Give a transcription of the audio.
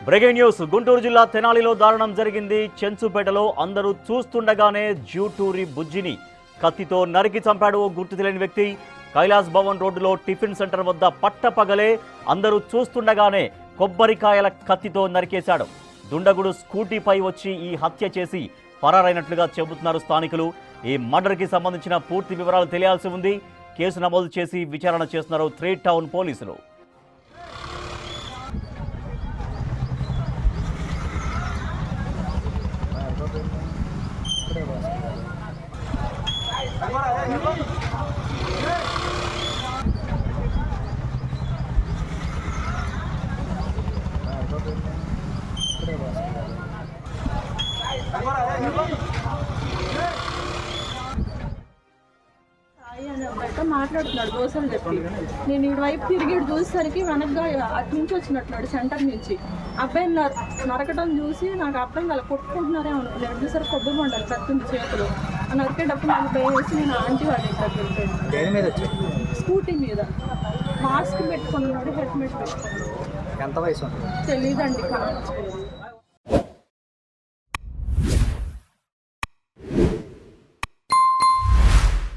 Breaking news. Guntur జిల్లా తెనాలిలో దారుణం జరిగింది. చెంచుపేటలో అందరూ చూస్తుండగానే జ్యూటూరి బుజ్జిని కత్తితో నరికి చంపాడు ఓ గుర్తు తెలియని వ్యక్తి. కైలాస్ భవన్ రోడ్డులో టిఫిన్ సెంటర్ వద్ద పట్టపగలే అందరూ చూస్తుండగానే కొబ్బరికాయల కత్తితో నరికేశాడు. దుండగుడు స్కూటీపై వచ్చి ఈ హత్య చేసి పరారైనట్లుగా చెబుతున్నారు స్థానికులు. ఈ మర్డర్కి సంబంధించిన పూర్తి వివరాలు తెలియాల్సి ఉంది. కేసు నమోదు చేసి విచారణ చేస్తున్నారు 3 టౌన్ పోలీసులు. మాట్లాడుతున్నాడు దోశలు చెప్పి నేను ఇటువైపు తిరిగి చూసేసరికి వెనక్గా అటు నుంచి వచ్చినట్టున్నాడు సెంటర్ నుంచి. అబ్బాయిని నరకడం చూసి నాకు అబ్బాయిని అలా కొట్టుకుంటున్నారే అనుకున్నాను. చూసారు కొబ్బరి మండలి కత్తుంది చేతులు నరికేటప్పుడు నాకు భయం వేసి నేను ఆంటీ వాళ్ళ దగ్గరికి స్కూటీ మీద మాస్క్ పెట్టుకున్నాడు, హెల్మెట్ పెట్టుకున్నాడు. ఎంత వయసు తెలీదండి.